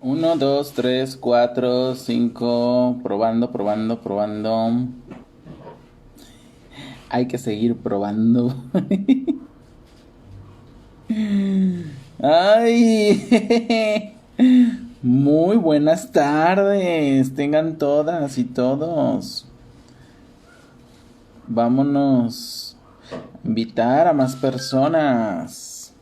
Uno, dos, tres, cuatro, cinco. Probando, probando, probando. Hay que seguir probando. Ay. Muy buenas tardes. Tengan todas y todos. Vámonos a invitar a más personas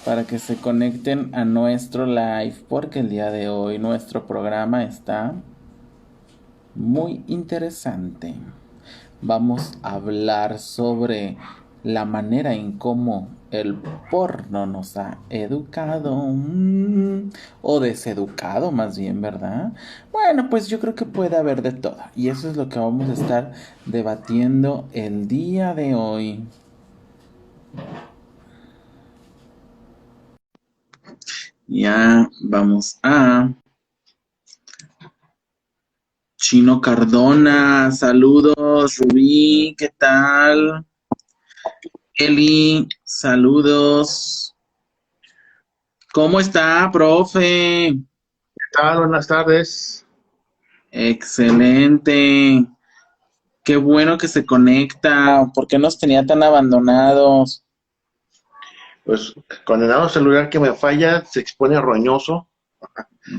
para que se conecten a nuestro live, porque el día de hoy nuestro programa está muy interesante. Vamos a hablar sobre la manera en cómo el porno nos ha educado, o deseducado más bien, ¿verdad? Bueno, pues yo creo que puede haber de todo, y eso es lo que vamos a estar debatiendo el día de hoy. Ya vamos a Chino Cardona, saludos, Rubí, ¿qué tal? Eli, saludos. ¿Cómo está, profe? ¿Qué tal? Buenas tardes. Excelente. Qué bueno que se conecta. ¿Por qué nos tenía tan abandonados? Pues condenado celular que me falla, se expone roñoso.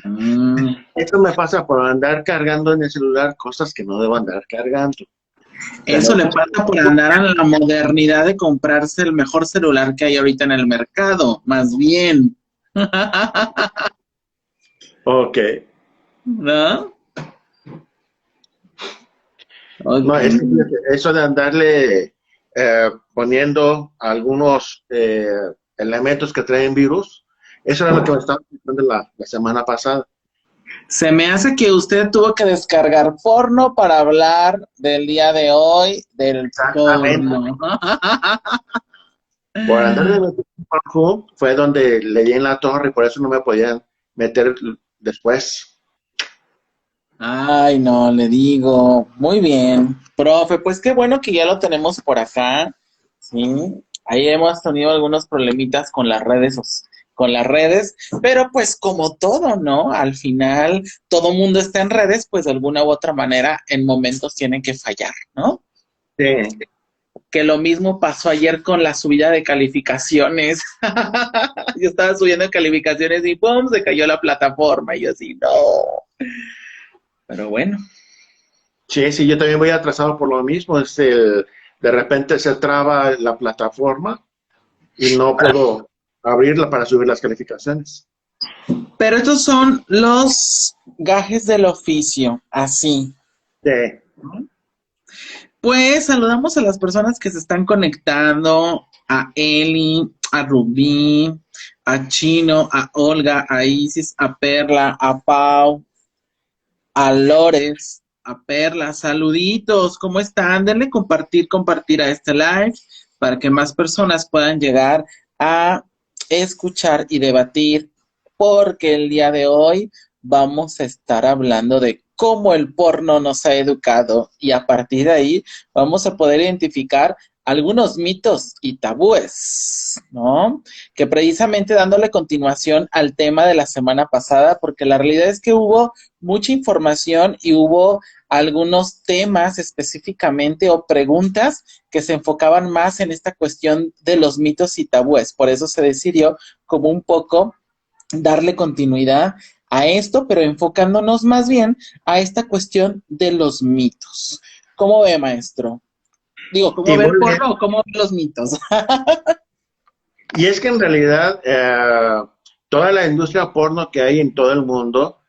Mm, Esto me pasa por andar cargando en el celular cosas que no debo andar cargando. Eso Tener- le pasa por andar en la modernidad de comprarse el mejor celular que hay ahorita en el mercado, más bien. Ok. ¿No? No, Ok. es que fíjate, eso de andarle poniendo algunos elementos que traen virus, eso era lo que me estaba explicando la semana pasada. Se me hace que usted tuvo que descargar porno para hablar del día de hoy del Exactamente. porno. Por andar de metido en Pornhub fue donde le di en la torre y por eso no me podían meter después. Ay, no, le digo. Muy bien. Profe, pues qué bueno que ya lo tenemos por acá. Sí. Ahí hemos tenido algunos problemitas con las redes, con las redes, pero pues como todo, ¿no? Al final todo mundo está en redes, pues de alguna u otra manera en momentos tienen que fallar, ¿no? Sí. Que lo mismo pasó ayer con la subida de calificaciones. Yo estaba subiendo calificaciones y ¡pum! Se cayó la plataforma y yo así, no. Pero bueno. Sí, sí, yo también voy atrasado por lo mismo. De repente se traba la plataforma y no puedo abrirla para subir las calificaciones. Pero estos son los gajes del oficio, así. Sí. Pues saludamos a las personas que se están conectando, a Eli, a Rubí, a Chino, a Olga, a Isis, a Perla, a Pau, a Lores, a Perla. Saluditos, ¿cómo están? Denle compartir, compartir a este live para que más personas puedan llegar a escuchar y debatir, porque el día de hoy vamos a estar hablando de cómo el porno nos ha educado y a partir de ahí vamos a poder identificar algunos mitos y tabúes, ¿no? Que precisamente dándole continuación al tema de la semana pasada, porque la realidad es que hubo mucha información y hubo algunos temas específicamente o preguntas que se enfocaban más en esta cuestión de los mitos y tabúes. Por eso se decidió como un poco darle continuidad a esto, pero enfocándonos más bien a esta cuestión de los mitos. ¿Cómo ve, maestro? Digo, ¿cómo Y ve el muy bien. porno o cómo ve los mitos? Y es que en realidad toda la industria porno que hay en todo el mundo,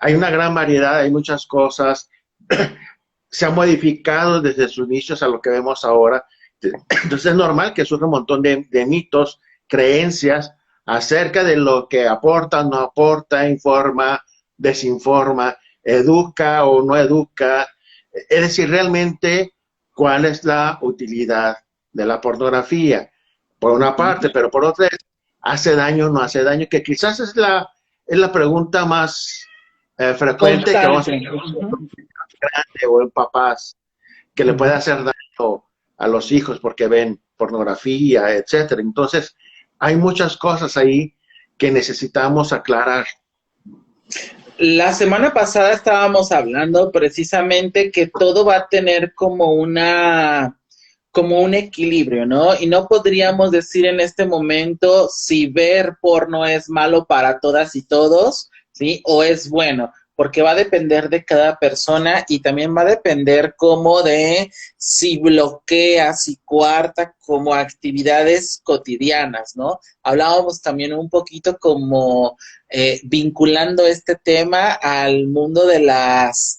hay una gran variedad, hay muchas cosas, se ha modificado desde sus inicios a lo que vemos ahora. Entonces es normal que surja un montón de mitos, creencias acerca de lo que aporta, no aporta, informa, desinforma, educa o no educa. Es decir, realmente, ¿cuál es la utilidad de la pornografía? Por una parte, pero por otra, ¿hace daño o no hace daño? Que quizás es la pregunta más frecuente que vamos a Constante. tener o en papás que le puede hacer daño a los hijos porque ven pornografía, etcétera. Entonces, hay muchas cosas ahí que necesitamos aclarar? La semana pasada estábamos hablando precisamente que todo va a tener como un equilibrio, ¿no? Y no podríamos decir en este momento si ver porno es malo para todas y todos, ¿sí? O es bueno, porque va a depender de cada persona y también va a depender como de si bloquea, si cuarta como actividades cotidianas, ¿no? Hablábamos también un poquito como vinculando este tema al mundo de las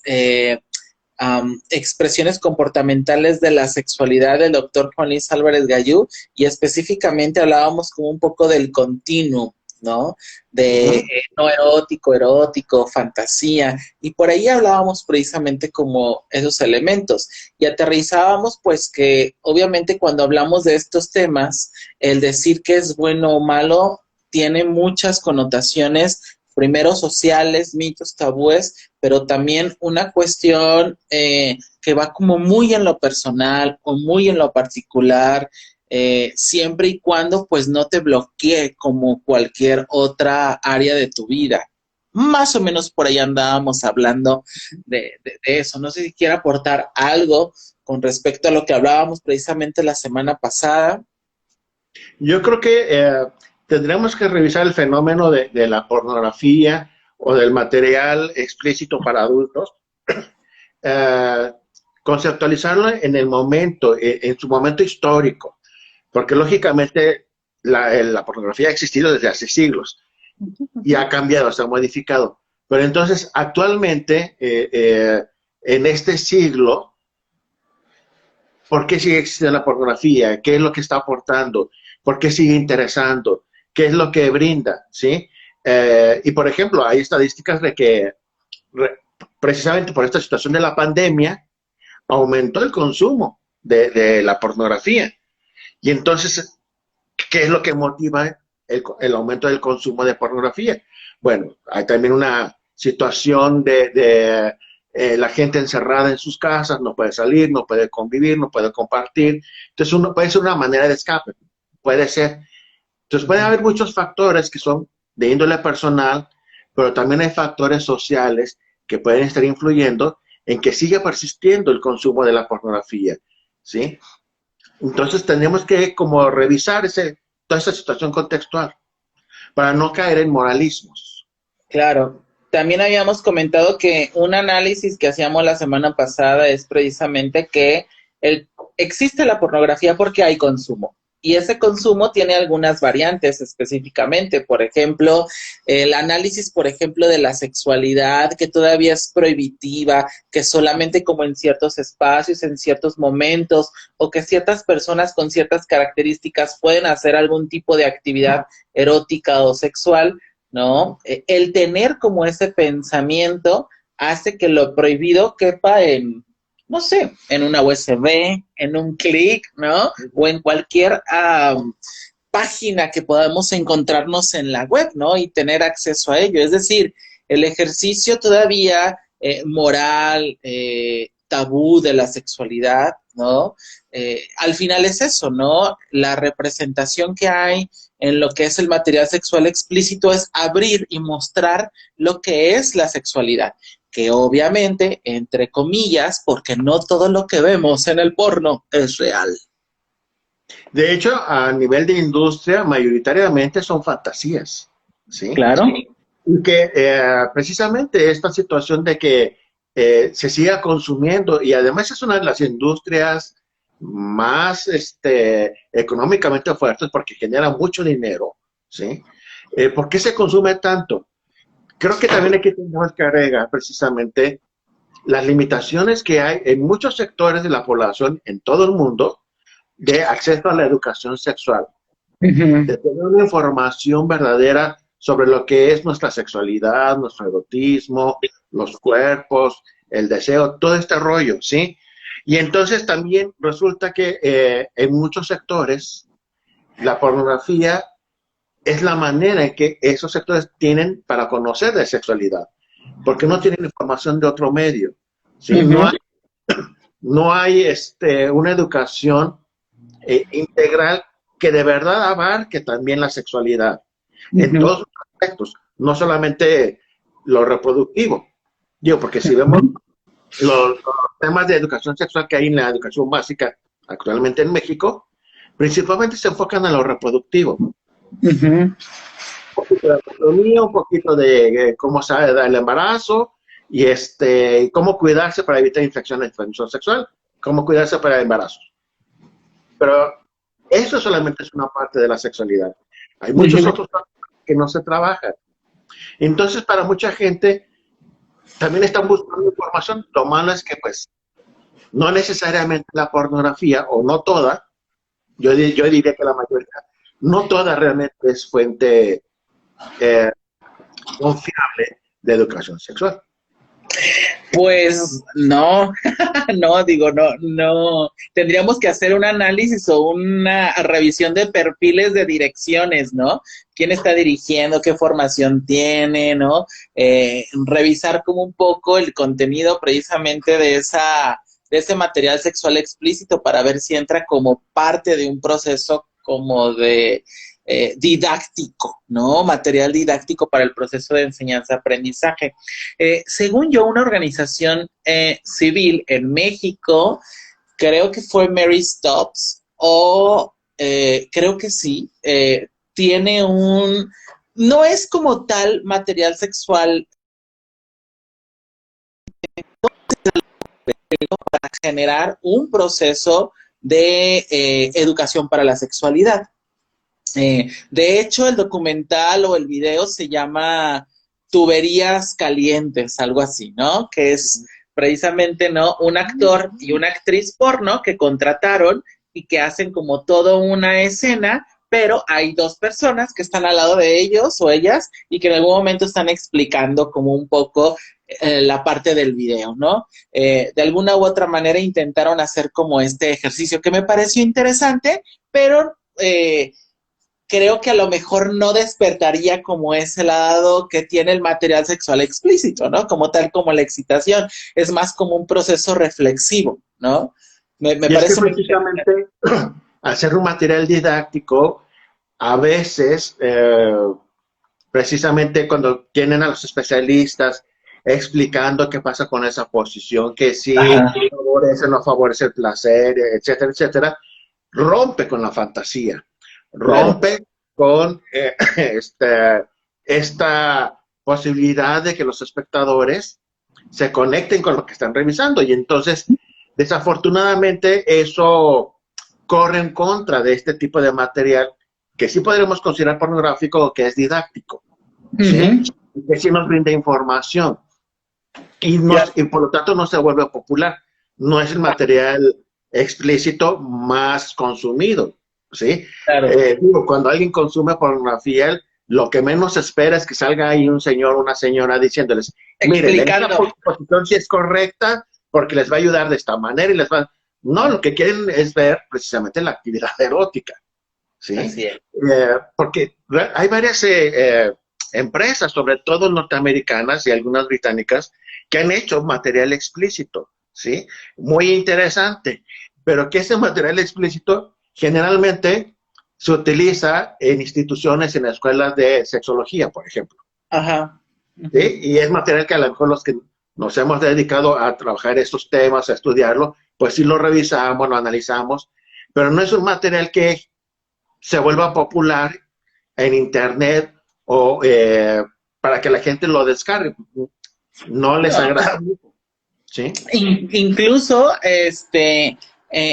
expresiones comportamentales de la sexualidad del doctor Juan Luis Álvarez Gallú, y específicamente hablábamos como un poco del continuum, ¿no? De no erótico, erótico, fantasía, y por ahí hablábamos precisamente como esos elementos, y aterrizábamos pues que obviamente cuando hablamos de estos temas, el decir que es bueno o malo tiene muchas connotaciones, primero sociales, mitos, tabúes, pero también una cuestión que va como muy en lo personal o muy en lo particular, siempre y cuando pues no te bloquee como cualquier otra área de tu vida. Más o menos por ahí andábamos hablando de eso. No sé si quiere aportar algo con respecto a lo que hablábamos precisamente la semana pasada. Yo creo que tendremos que revisar el fenómeno de la pornografía o del material explícito para adultos, eh, conceptualizarlo en el momento, en su momento histórico, porque lógicamente la pornografía ha existido desde hace siglos y ha cambiado, se ha modificado. Pero entonces, actualmente, en este siglo, ¿por qué sigue existiendo la pornografía? ¿Qué es lo que está aportando? ¿Por qué sigue interesando? ¿Qué es lo que brinda? ¿Sí? Y por ejemplo, hay estadísticas de que precisamente por esta situación de la pandemia aumentó el consumo de la pornografía. Y entonces, ¿qué es lo que motiva el aumento del consumo de pornografía? Bueno, hay también una situación de la gente encerrada en sus casas, no puede salir, no puede convivir, no puede compartir. Entonces, uno puede ser una manera de escape, puede ser. Entonces, puede haber muchos factores que son de índole personal, pero también hay factores sociales que pueden estar influyendo en que siga persistiendo el consumo de la pornografía, ¿sí? Entonces, tenemos que como revisar toda esa situación contextual para no caer en moralismos. Claro, también habíamos comentado que un análisis que hacíamos la semana pasada es precisamente que existe la pornografía porque hay consumo. Y ese consumo tiene algunas variantes específicamente. Por ejemplo, el análisis, por ejemplo, de la sexualidad, que todavía es prohibitiva, que solamente como en ciertos espacios, en ciertos momentos, o que ciertas personas con ciertas características pueden hacer algún tipo de actividad erótica o sexual, ¿no? El tener como ese pensamiento hace que lo prohibido quepa en, no sé, en una USB, en un clic, ¿no? O en cualquier página que podamos encontrarnos en la web, ¿no? Y tener acceso a ello. Es decir, el ejercicio todavía moral, tabú de la sexualidad, ¿no? Al final es eso, ¿no? La representación que hay en lo que es el material sexual explícito es abrir y mostrar lo que es la sexualidad, que obviamente, entre comillas, porque no todo lo que vemos en el porno es real. De hecho, a nivel de industria, mayoritariamente son fantasías, ¿sí? Claro. Y que precisamente esta situación de que se siga consumiendo, y además es una de las industrias más económicamente fuertes porque genera mucho dinero, ¿sí? ¿Por qué se consume tanto? Creo que también hay que tener que agregar precisamente las limitaciones que hay en muchos sectores de la población en todo el mundo de acceso a la educación sexual, Uh-huh. de tener una información verdadera sobre lo que es nuestra sexualidad, nuestro erotismo, los cuerpos, el deseo, todo este rollo, ¿sí? Y entonces también resulta que en muchos sectores la pornografía es la manera en que esos sectores tienen para conocer de sexualidad, porque no tienen información de otro medio, ¿sí? Uh-huh. No hay una educación integral que de verdad abarque también la sexualidad. en todos los aspectos, no solamente lo reproductivo. Digo, porque si vemos los temas de educación sexual que hay en la educación básica actualmente en México, principalmente se enfocan en lo reproductivo. Un poquito de anatomía, un poquito de cómo se da el embarazo y cómo cuidarse para evitar infecciones de transmisión sexual, cómo cuidarse para embarazos. Pero eso solamente es una parte de la sexualidad. Hay muchos otros que no se trabajan. Entonces, para mucha gente, también están buscando información. Lo malo es que, pues, no necesariamente la pornografía, o no toda, yo diría que la mayoría, no toda realmente es fuente confiable de educación sexual. Pues no, no, digo, no. Tendríamos que hacer un análisis o una revisión de perfiles de direcciones, ¿no? ¿Quién está dirigiendo? ¿Qué formación tiene? ¿No? Revisar como un poco el contenido precisamente de ese material sexual explícito para ver si entra como parte de un proceso como de didáctico, ¿no? Material didáctico para el proceso de enseñanza-aprendizaje. Según yo, una organización civil en México, creo que fue Mary Stops, o creo que sí, tiene no es como tal material sexual para generar un proceso de educación para la sexualidad. De hecho, el documental o el video se llama Tuberías Calientes, algo así, ¿no? Que es precisamente, ¿no? Un actor y una actriz porno que contrataron y que hacen como toda una escena, pero hay dos personas que están al lado de ellos o ellas y que en algún momento están explicando como un poco la parte del video, ¿no? De alguna u otra manera intentaron hacer como este ejercicio que me pareció interesante, pero creo que a lo mejor no despertaría como ese lado que tiene el material sexual explícito, ¿no? Como tal como la excitación. Es más como un proceso reflexivo, ¿no? Me parece es que precisamente hacer un material didáctico, a veces, precisamente cuando tienen a los especialistas explicando qué pasa con esa posición, que si favorece o no favorece el placer, etcétera, etcétera, rompe con la fantasía. Rompe con esta posibilidad de que los espectadores se conecten con lo que están revisando y entonces desafortunadamente eso corre en contra de este tipo de material que sí podremos considerar pornográfico o que es didáctico, ¿sí? Y que sí nos brinda información y por lo tanto no se vuelve popular, no es el material explícito más consumido. ¿Sí? Claro. Cuando alguien consume pornografía, lo que menos espera es que salga ahí un señor o una señora diciéndoles, mire, esta posición sí es correcta porque les va a ayudar de esta manera y les va... No, lo que quieren es ver precisamente la actividad erótica, ¿sí? Así es. Porque hay varias empresas, sobre todo norteamericanas y algunas británicas, que han hecho material explícito, ¿sí? Muy interesante, pero que ese material explícito generalmente se utiliza en instituciones, en escuelas de sexología, por ejemplo. Ajá. ¿Sí? Y es material que a lo mejor los que nos hemos dedicado a trabajar estos temas, a estudiarlo, pues sí lo revisamos, lo analizamos, pero no es un material que se vuelva popular en internet o para que la gente lo descargue. No les agrada mucho. ¿Sí? Incluso,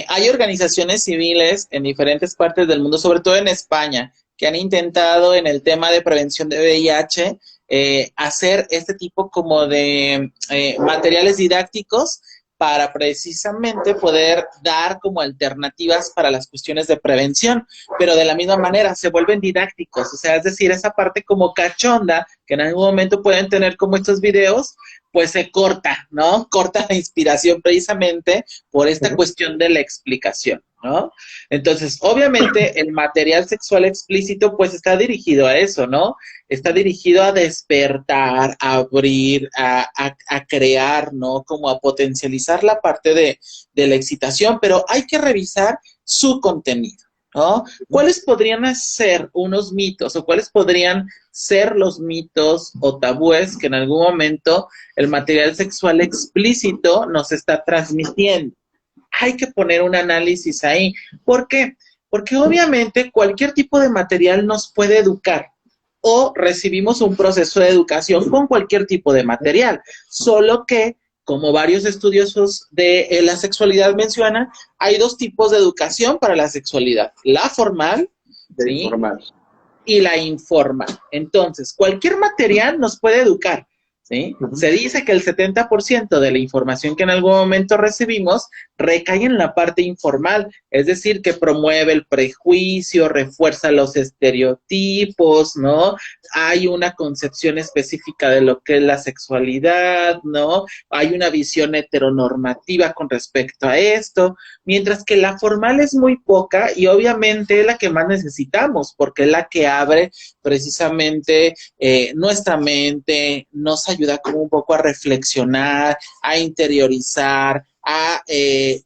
hay organizaciones civiles en diferentes partes del mundo, sobre todo en España, que han intentado en el tema de prevención de VIH hacer este tipo como de materiales didácticos para precisamente poder dar como alternativas para las cuestiones de prevención, pero de la misma manera se vuelven didácticos, o sea, es decir, esa parte como cachonda que en algún momento pueden tener como estos videos, pues se corta, ¿no? Corta la inspiración precisamente por esta cuestión de la explicación, ¿no? Entonces, obviamente, el material sexual explícito, pues está dirigido a eso, ¿no? Está dirigido a despertar, a abrir, a crear, ¿no? Como a potencializar la parte de la excitación, pero hay que revisar su contenido. ¿no? ¿Cuáles podrían ser unos mitos o cuáles podrían ser los mitos o tabúes que en algún momento el material sexual explícito nos está transmitiendo? Hay que poner un análisis ahí. ¿Por qué? Porque obviamente cualquier tipo de material nos puede educar o recibimos un proceso de educación con cualquier tipo de material, solo que como varios estudiosos de la sexualidad mencionan, hay dos tipos de educación para la sexualidad, la formal, De ¿sí? informar. Y la informal. Entonces, cualquier material nos puede educar, ¿sí? Se dice que el 70% de la información que en algún momento recibimos recae en la parte informal, es decir, que promueve el prejuicio, refuerza los estereotipos, ¿no? Hay una concepción específica de lo que es la sexualidad, ¿no? Hay una visión heteronormativa con respecto a esto, mientras que la formal es muy poca y obviamente es la que más necesitamos, porque es la que abre precisamente nuestra mente, nos ayuda como un poco a reflexionar, a interiorizar, a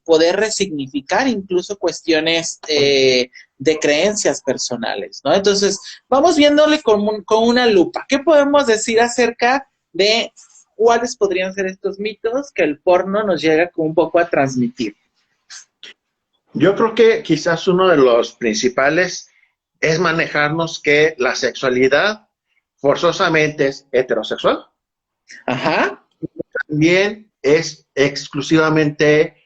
poder resignificar incluso cuestiones de creencias personales, ¿no? Entonces, vamos viéndole con una lupa. ¿Qué podemos decir acerca de cuáles podrían ser estos mitos que el porno nos llega como un poco a transmitir? Yo creo que quizás uno de los principales es manejarnos que la sexualidad forzosamente es heterosexual. Ajá. También es exclusivamente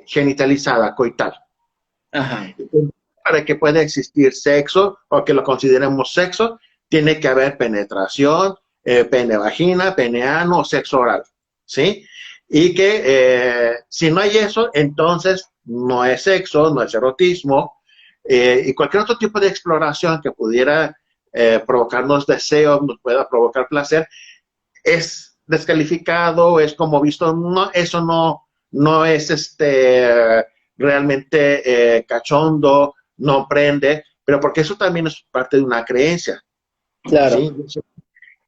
genitalizada, coital. Ajá. Para que pueda existir sexo o que lo consideremos sexo, tiene que haber penetración, pene-vagina, pene-ano o sexo oral, ¿sí? Y que si no hay eso, entonces no es sexo, no es erotismo, y cualquier otro tipo de exploración que pudiera provocarnos deseo, nos pueda provocar placer, es descalificado, es como visto, no, eso no es realmente cachondo, no prende, pero porque eso también es parte de una creencia, Claro. ¿sí?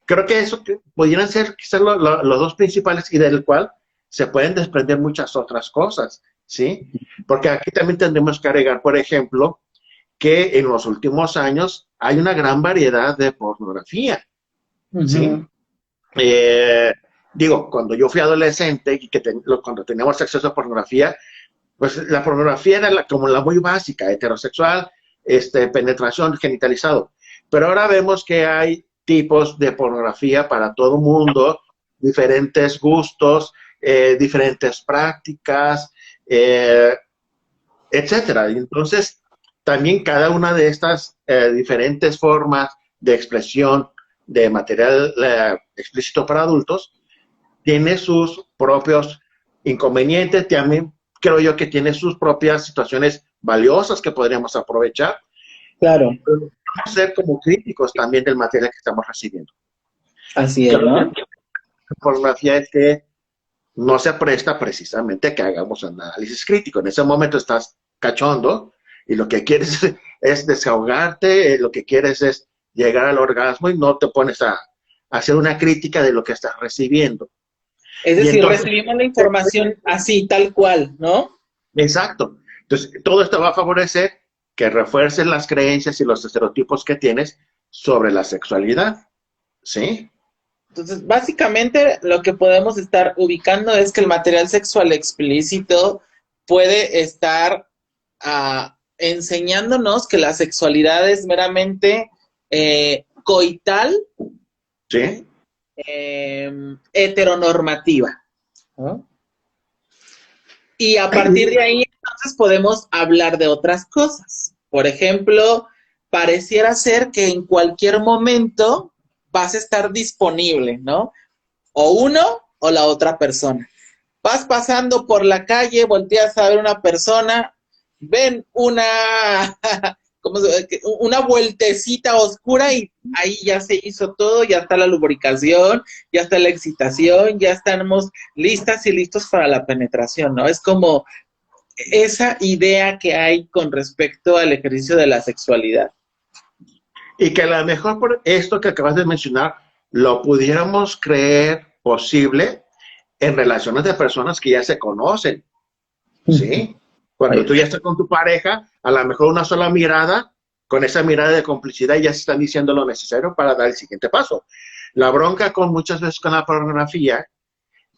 Creo que eso pudieran ser quizás los dos principales y del cual se pueden desprender muchas otras cosas, ¿sí? Porque aquí también tendremos que agregar, por ejemplo, que en los últimos años hay una gran variedad de pornografía, ¿sí? Eh, Digo, cuando yo fui adolescente y cuando teníamos acceso a pornografía, pues la pornografía era como la muy básica, heterosexual, penetración, genitalizado. Pero ahora vemos que hay tipos de pornografía para todo mundo, diferentes gustos, diferentes prácticas, etcétera. Y entonces, también cada una de estas diferentes formas de expresión de material explícito para adultos tiene sus propios inconvenientes, también creo yo que tiene sus propias situaciones valiosas que podríamos aprovechar. Claro. Pero vamos a ser como críticos también del material que estamos recibiendo. Así es, Creo que ¿no? la pornografía es que no se presta precisamente a que hagamos análisis crítico. En ese momento estás cachondo y lo que quieres es desahogarte, lo que quieres es llegar al orgasmo y no te pones a hacer una crítica de lo que estás recibiendo. Es Y decir, entonces, recibimos la información así, tal cual, ¿no? exacto. Entonces, todo esto va a favorecer que refuerces las creencias y los estereotipos que tienes sobre la sexualidad, ¿sí? Entonces, básicamente lo que podemos estar ubicando es que el material sexual explícito puede estar enseñándonos que la sexualidad es meramente coital, ¿Sí? heteronormativa, ¿no? Y a partir de ahí, entonces, podemos hablar de otras cosas. Por ejemplo, pareciera ser que en cualquier momento vas a estar disponible, ¿no? O uno o la otra persona. Vas pasando por la calle, volteas a ver una persona, ven una vueltecita oscura y ahí ya se hizo todo, ya está la lubricación, ya está la excitación, ya estamos listas y listos para la penetración, ¿no? Es como esa idea que hay con respecto al ejercicio de la sexualidad. Y que a lo mejor por esto que acabas de mencionar, lo pudiéramos creer posible en relaciones de personas que ya se conocen, ¿sí? Cuando tú ya estás con tu pareja, a lo mejor una sola mirada, con esa mirada de complicidad ya se están diciendo lo necesario para dar el siguiente paso. La bronca con muchas veces con la pornografía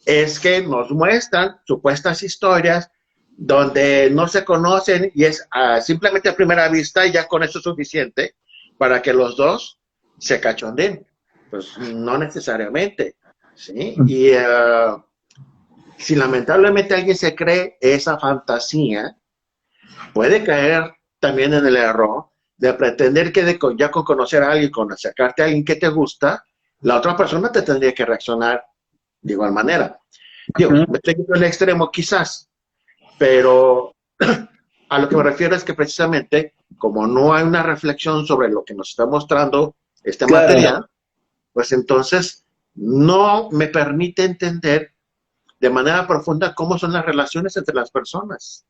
es que nos muestran supuestas historias donde no se conocen y es simplemente a primera vista y ya con eso es suficiente para que los dos se cachondeen. Pues no necesariamente, ¿sí? Y si lamentablemente alguien se cree esa fantasía, puede caer también en el error de pretender que ya con conocer a alguien, con acercarte a alguien que te gusta, la otra persona te tendría que reaccionar de igual manera. Digo, me estoy yendo al extremo quizás, pero a lo que me refiero es que precisamente, como no hay una reflexión sobre lo que nos está mostrando este material, pues entonces no me permite entender de manera profunda cómo son las relaciones entre las personas.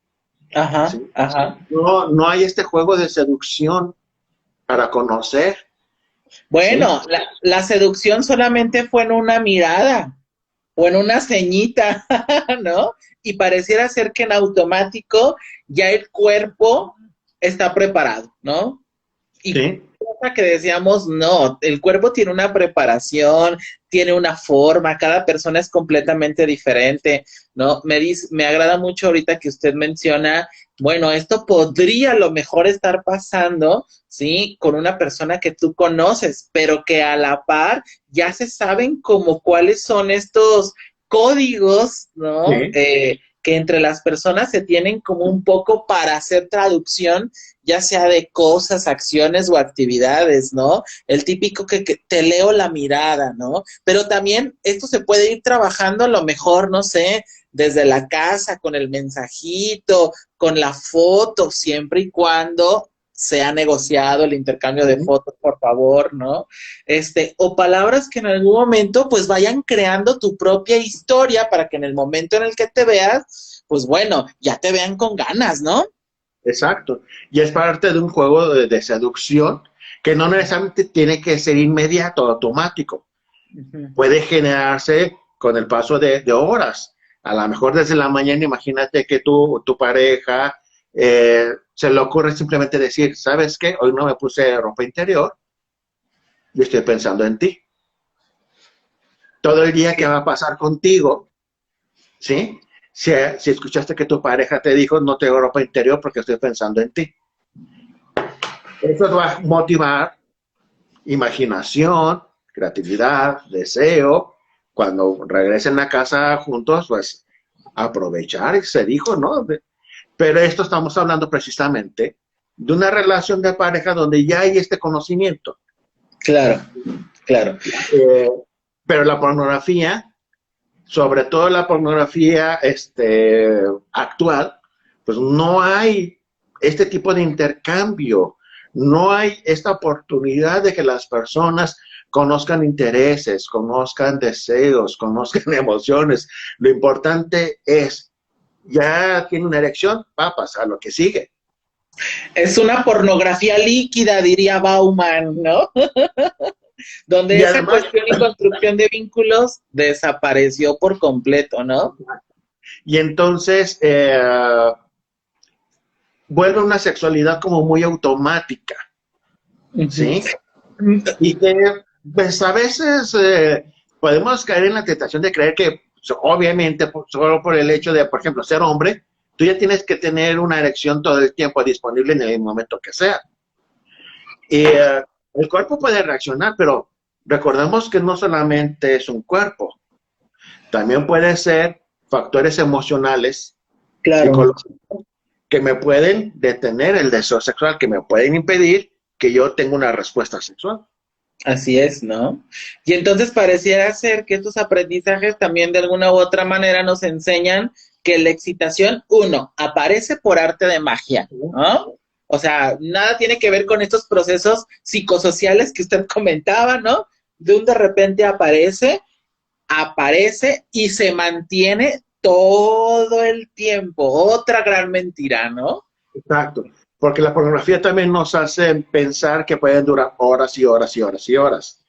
Ajá, ¿Sí? ajá. No hay este juego de seducción para conocer. Bueno, ¿Sí? la seducción solamente fue en una mirada o en una ceñita, ¿no? Y pareciera ser que en automático ya el cuerpo está preparado, ¿no? Y Sí. cosa que decíamos, no, el cuerpo tiene una preparación, tiene una forma, cada persona es completamente diferente, ¿no? Me agrada mucho ahorita que usted menciona, bueno, esto podría a lo mejor estar pasando, ¿sí? Con una persona que tú conoces, pero que a la par ya se saben como cuáles son estos códigos, ¿no? Sí. Que entre las personas se tienen como un poco para hacer traducción ya sea de cosas, acciones o actividades, ¿no? El típico que te leo la mirada, ¿no? Pero también esto se puede ir trabajando a lo mejor, no sé, desde la casa, con el mensajito, con la foto, siempre y cuando sea negociado el intercambio de fotos, por favor, ¿no? O palabras que en algún momento pues vayan creando tu propia historia para que en el momento en el que te veas, pues bueno, ya te vean con ganas, ¿no? Exacto. Y es parte de un juego de seducción que no necesariamente tiene que ser inmediato, automático. Uh-huh. Puede generarse con el paso de horas. A lo mejor desde la mañana, imagínate que tu pareja se le ocurre simplemente decir, ¿sabes qué? Hoy no me puse ropa interior y estoy pensando en ti. Todo el día que va a pasar contigo, ¿sí? Si escuchaste que tu pareja te dijo, no tengo ropa interior porque estoy pensando en ti. Eso va a motivar imaginación, creatividad, deseo. Cuando regresen a casa juntos, pues aprovechar, y se dijo, ¿no? Pero esto estamos hablando precisamente de una relación de pareja donde ya hay este conocimiento. Claro, claro. Eh, pero la pornografía, sobre todo la pornografía actual, pues no hay este tipo de intercambio, no hay esta oportunidad de que las personas conozcan intereses, conozcan deseos, conozcan emociones. Lo importante es, ya tiene una erección, va a pasar lo que sigue. Es una pornografía líquida, diría Bauman, ¿no? Donde Y esa además, cuestión y construcción de vínculos desapareció por completo, ¿no? y entonces vuelve una sexualidad como muy automática, Uh-huh. ¿sí? Y que pues a veces podemos caer en la tentación de creer que obviamente solo por el hecho de, por ejemplo, ser hombre, tú ya tienes que tener una erección todo el tiempo disponible en el momento que sea. Y el cuerpo puede reaccionar, pero recordemos que no solamente es un cuerpo, también puede ser factores emocionales, Claro. psicológicos, que me pueden detener el deseo sexual, que me pueden impedir que yo tenga una respuesta sexual. Así es, ¿no? Y entonces pareciera ser que estos aprendizajes también de alguna u otra manera nos enseñan que la excitación, uno, aparece por arte de magia, ¿no? O sea, nada tiene que ver con estos procesos psicosociales que usted comentaba, ¿no? De un de repente aparece y se mantiene todo el tiempo. Otra gran mentira, ¿no? Exacto, porque la pornografía también nos hace pensar que pueden durar horas y horas y horas y horas.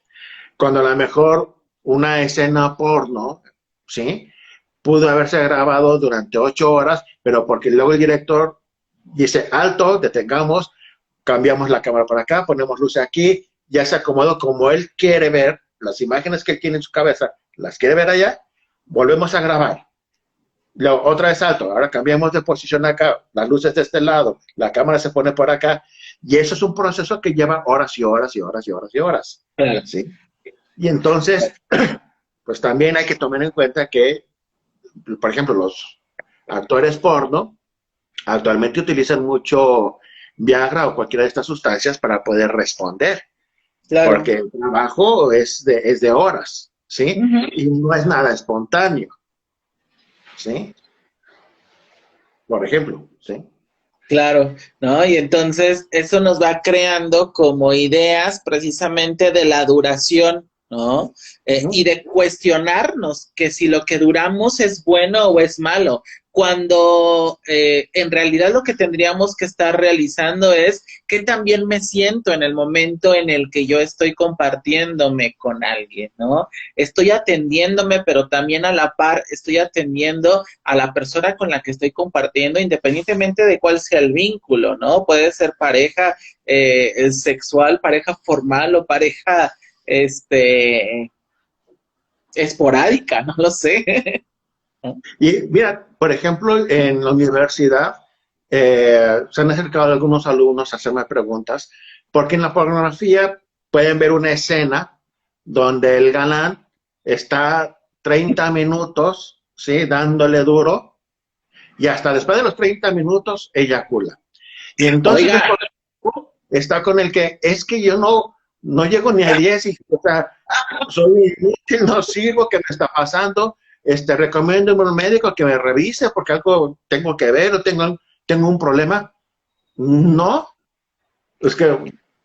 Cuando a lo mejor una escena porno, ¿sí? pudo haberse grabado durante 8 horas, pero porque luego el director dice, alto, detengamos, cambiamos la cámara para acá, ponemos luces aquí, ya se acomodó como él quiere ver, las imágenes que él tiene en su cabeza, las quiere ver allá, volvemos a grabar. Luego, otra vez alto, ahora cambiamos de posición acá, las luces de este lado, la cámara se pone por acá, y eso es un proceso que lleva horas y horas y horas y horas y horas, Claro. ¿sí? Y entonces, pues también hay que tomar en cuenta que, por ejemplo, los actores porno actualmente utilizan mucho Viagra o cualquiera de estas sustancias para poder responder, Claro. porque el trabajo es de horas, ¿sí? Ujú. Y no es nada espontáneo, ¿sí? Por ejemplo, ¿sí? Claro, ¿no? Y entonces eso nos va creando como ideas precisamente de la duración, ¿no? Y Uh-huh. de cuestionarnos que si lo que duramos es bueno o es malo, cuando en realidad lo que tendríamos que estar realizando es que también me siento en el momento en el que yo estoy compartiéndome con alguien, ¿no? Estoy atendiéndome, pero también a la par estoy atendiendo a la persona con la que estoy compartiendo, independientemente de cuál sea el vínculo, ¿no? Puede ser pareja sexual, pareja formal o pareja esporádica, no lo sé. Y mira, por ejemplo, en la universidad se han acercado algunos alumnos a hacerme preguntas, porque en la pornografía pueden ver una escena donde el galán está 30 minutos, ¿sí? Dándole duro, y hasta después de los 30 minutos eyacula. Y entonces el Oiga, colectivo está con el que es que yo no llego ni a 10 y, o sea, soy inútil, no sirvo, ¿qué me está pasando? Recomiendo a un médico que me revise porque algo tengo que ver o tengo un problema. No, es que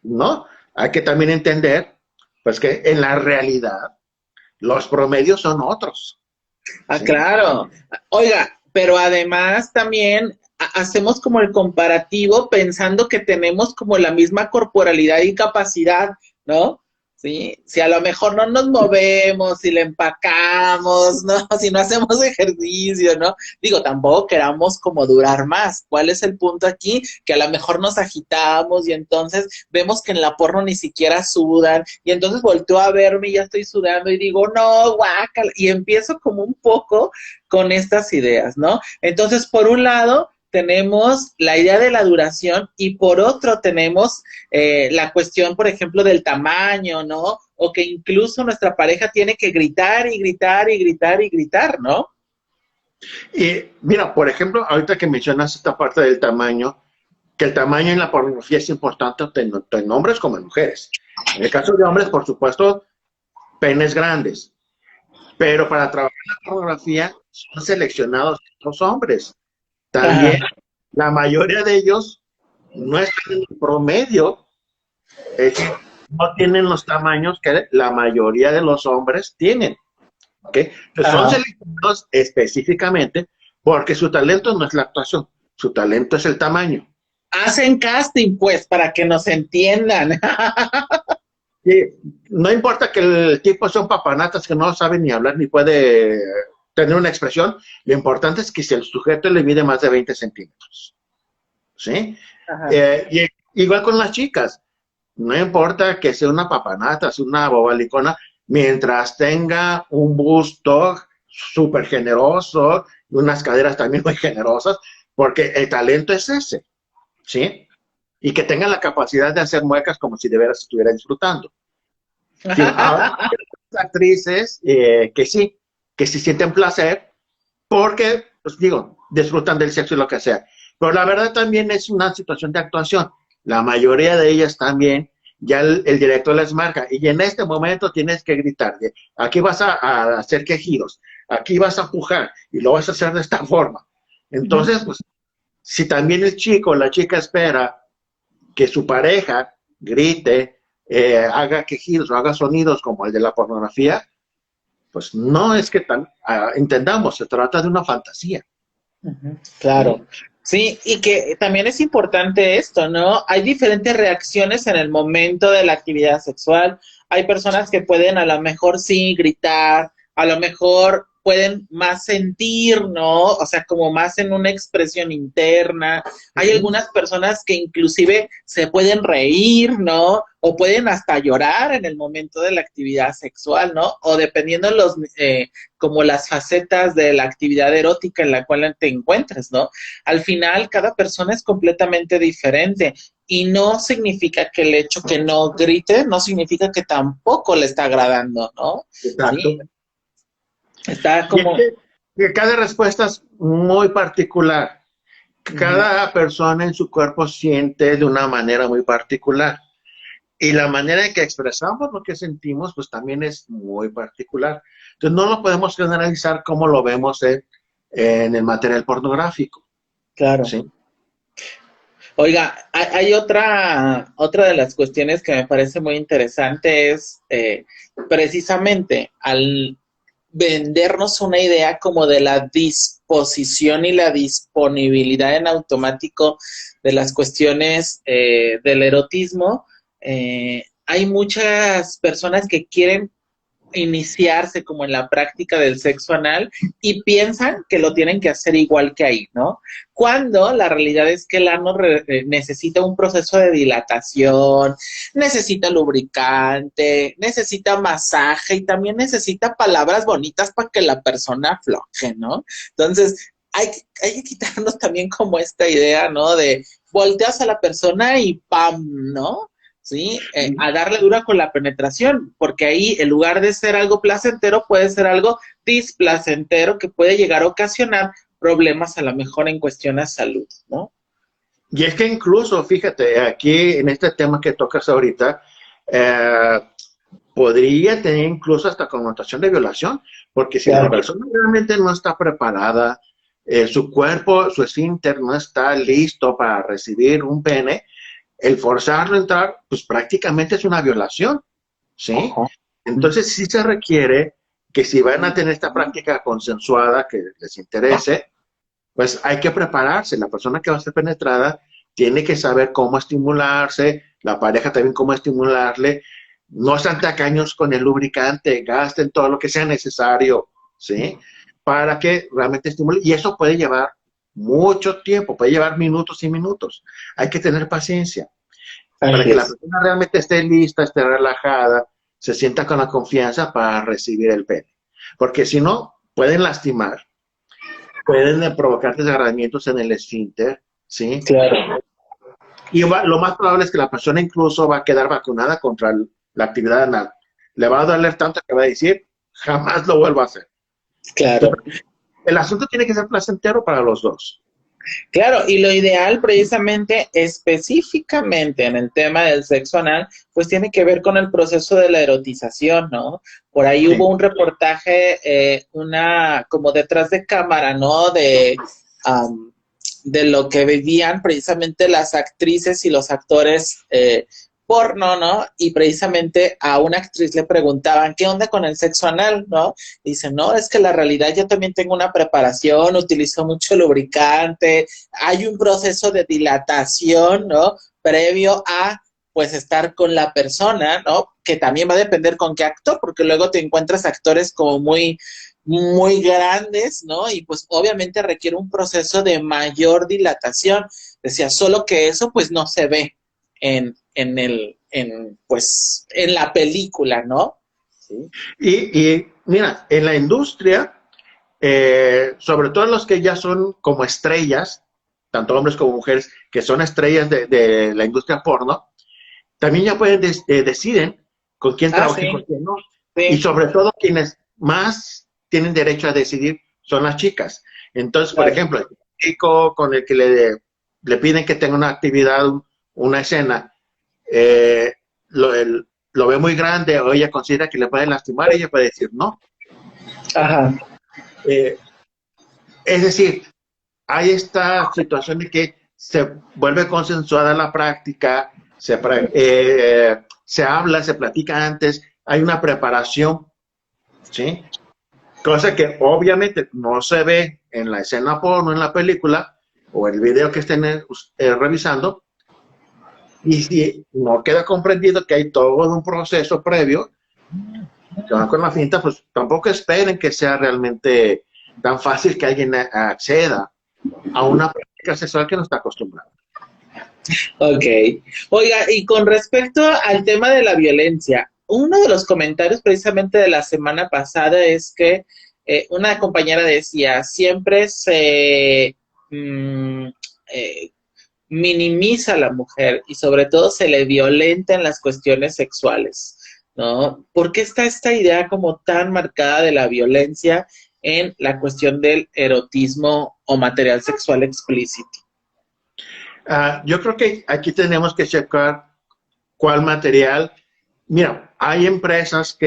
no, hay que también entender pues que en la realidad los promedios son otros, ¿sí? claro. Oiga, pero además también hacemos como el comparativo pensando que tenemos como la misma corporalidad y capacidad, ¿no? Sí, si a lo mejor no nos movemos, si le empacamos, ¿no? Si no hacemos ejercicio, ¿no? Digo, tampoco queramos como durar más. ¿Cuál es el punto aquí? Que a lo mejor nos agitamos y entonces vemos que en la porno ni siquiera sudan y entonces volteo a verme y ya estoy sudando y digo, no, guácala, y empiezo como un poco con estas ideas, ¿no? Entonces, por un lado, tenemos la idea de la duración y por otro tenemos la cuestión, por ejemplo, del tamaño, ¿no? O que incluso nuestra pareja tiene que gritar y gritar y gritar y gritar, ¿no? Y mira, por ejemplo, ahorita que mencionas esta parte del tamaño, que el tamaño en la pornografía es importante tanto en hombres como en mujeres. En el caso de hombres, por supuesto, penes grandes, pero para trabajar en la pornografía son seleccionados los hombres. También Ajá. la mayoría de ellos no están en el promedio, es decir, no tienen los tamaños que la mayoría de los hombres tienen. ¿Okay? Entonces son Ajá. seleccionados específicamente porque su talento no es la actuación, su talento es el tamaño. Hacen casting, pues, para que nos entiendan. Y no importa que el tipo sea un papanatas que no sabe ni hablar ni puede tener una expresión, lo importante es que si el sujeto le mide más de 20 centímetros. ¿Sí? Ajá. Igual con las chicas, no importa que sea una papanata, sea una bobalicona, mientras tenga un busto súper generoso, y unas caderas también muy generosas, porque el talento es ese, ¿sí? Y que tenga la capacidad de hacer muecas como si de veras estuviera disfrutando. Digo, ahora, actrices que sí sienten placer, porque, pues digo, disfrutan del sexo y lo que sea. Pero la verdad también es una situación de actuación. La mayoría de ellas también, ya el director les marca, y en este momento tienes que gritar, aquí vas a hacer quejidos, aquí vas a pujar, y lo vas a hacer de esta forma. Entonces, pues, si también el chico o la chica espera que su pareja grite, haga quejidos o haga sonidos como el de la pornografía, pues no es que entendamos, se trata de una fantasía. Claro. ¿Sí? Sí, y que también es importante esto, ¿no? Hay diferentes reacciones en el momento de la actividad sexual. Hay personas que pueden a lo mejor sí gritar, a lo mejor pueden más sentir, ¿no? O sea, como más en una expresión interna. Hay algunas personas que inclusive se pueden reír, ¿no? O pueden hasta llorar en el momento de la actividad sexual, ¿no? O dependiendo como las facetas de la actividad erótica en la cual te encuentres, ¿no? Al final, cada persona es completamente diferente y no significa que el hecho que no grite, no significa que tampoco le está agradando, ¿no? Exacto. Sí, está Y es como... que cada respuesta es muy particular. Cada persona en su cuerpo siente de una manera muy particular. Y la manera en que expresamos lo que sentimos, pues también es muy particular. Entonces, no lo podemos generalizar como lo vemos en el material pornográfico. Claro. ¿Sí? Oiga, hay otra de las cuestiones que me parece muy interesante es precisamente al vendernos una idea como de la disposición y la disponibilidad en automático de las cuestiones del erotismo. Hay muchas personas que quieren iniciarse como en la práctica del sexo anal y piensan que lo tienen que hacer igual que ahí, ¿no? Cuando la realidad es que el ano necesita un proceso de dilatación, necesita lubricante, necesita masaje y también necesita palabras bonitas para que la persona afloje, ¿no? Entonces, hay que quitarnos también como esta idea, ¿no? De volteas a la persona y ¡pam!, ¿no? ¿Sí? A darle dura con la penetración, porque ahí en lugar de ser algo placentero puede ser algo displacentero que puede llegar a ocasionar problemas a lo mejor en cuestión a salud, ¿no? Y es que incluso, fíjate, aquí en este tema que tocas ahorita, eh, podría tener incluso hasta connotación de violación, porque si la persona realmente no está preparada, su cuerpo, su esfínter no está listo para recibir un pene, el forzarlo a entrar, pues prácticamente es una violación, ¿sí? Entonces sí se requiere que si van a tener esta práctica consensuada que les interese, pues hay que prepararse. La persona que va a ser penetrada tiene que saber cómo estimularse, la pareja también cómo estimularle. No sean tacaños con el lubricante, gasten todo lo que sea necesario, ¿sí? Para que realmente estimule. Y eso puede llevar mucho tiempo, puede llevar minutos y minutos. Hay que tener paciencia para que la persona realmente esté lista, esté relajada, se sienta con la confianza para recibir el pene. Porque si no, pueden lastimar, pueden provocar desgarramientos en el esfínter, ¿sí? Claro. Y lo más probable es que la persona incluso va a quedar vacunada contra la actividad anal. Le va a doler tanto que va a decir, jamás lo vuelvo a hacer. Claro. Entonces, el asunto tiene que ser placentero para los dos. Claro, y lo ideal precisamente, específicamente en el tema del sexo anal, pues tiene que ver con el proceso de la erotización, ¿no? Por ahí Sí. hubo un reportaje, como detrás de cámara, ¿no? De lo que vivían precisamente las actrices y los actores porno, ¿no? Y precisamente a una actriz le preguntaban, ¿qué onda con el sexo anal, no? Dice, no, es que la realidad yo también tengo una preparación, utilizo mucho lubricante, hay un proceso de dilatación, ¿no? Previo a, pues, estar con la persona, ¿no? Que también va a depender con qué actor, porque luego te encuentras actores como muy grandes, ¿no? Y pues obviamente requiere un proceso de mayor dilatación. Decía, solo que eso pues no se ve pues, en la película, ¿no? Sí. Y mira, en la industria, sobre todo los que ya son como estrellas, tanto hombres como mujeres, que son estrellas de la industria porno, también ya pueden deciden con quién trabajar y Sí, con quién no. sí. Y sobre todo quienes más tienen derecho a decidir son las chicas. Entonces, por ejemplo, el chico con el que le piden que tenga una actividad, una escena, eh, lo ve muy grande o ella considera que le puede lastimar, ella puede decir no. Ajá. Es decir, hay esta situación de que se vuelve consensuada la práctica, se habla, se platica antes, hay una preparación, ¿sí? Cosa que obviamente no se ve en la escena porno, en la película o el video que estén revisando, y si no queda comprendido que hay todo un proceso previo que van con la finta, pues tampoco esperen que sea realmente tan fácil que alguien acceda a una práctica sexual que no está acostumbrado. Ok. Oiga, y con respecto al tema de la violencia, uno de los comentarios precisamente de la semana pasada es que una compañera decía, siempre se mm, eh, minimiza a la mujer y sobre todo se le violenta en las cuestiones sexuales, ¿no? ¿Por qué está esta idea como tan marcada de la violencia en la cuestión del erotismo o material sexual explícito? Yo creo que aquí tenemos que checar cuál material. Mira, hay empresas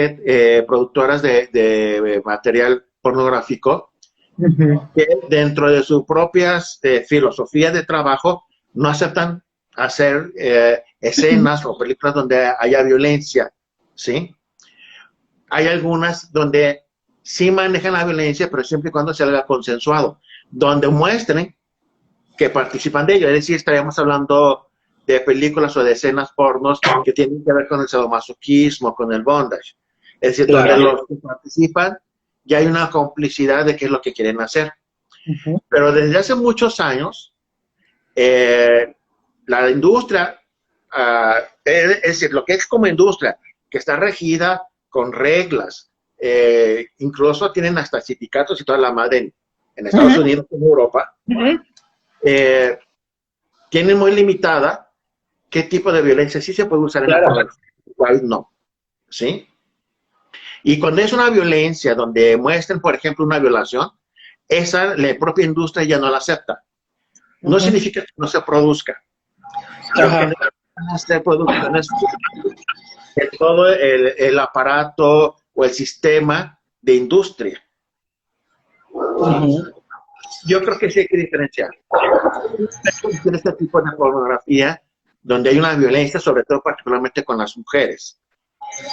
productoras de material pornográfico Ujú. que dentro de sus propias filosofías de trabajo no aceptan hacer escenas o películas donde haya violencia, ¿sí? Hay algunas donde sí manejan la violencia, pero siempre y cuando se haga consensuado, donde muestren que participan de ello. Es decir, estaríamos hablando de películas o de escenas pornos que tienen que ver con el sadomasoquismo, con el bondage. Es decir, donde Claro. los que participan ya hay una complicidad de qué es lo que quieren hacer. Ujú. Pero desde hace muchos años, eh, la industria, es decir, lo que es como industria, que está regida con reglas, incluso tienen hasta sindicatos y toda la madre en Estados Ujú. Unidos, en Europa, Ujú. eh, tienen muy limitada qué tipo de violencia sí se puede usar en la Claro. pornografía, cuál no, ¿sí? Y cuando es una violencia donde muestren, por ejemplo, una violación, esa la propia industria ya no la acepta. No Ujú. significa que no se produzca. Lo que Ajá. necesitan hacer producciones de todo el aparato o el sistema de industria, ¿sí? Ujú. Yo creo que sí hay que diferenciar. En este tipo de pornografía donde hay una violencia, sobre todo particularmente con las mujeres.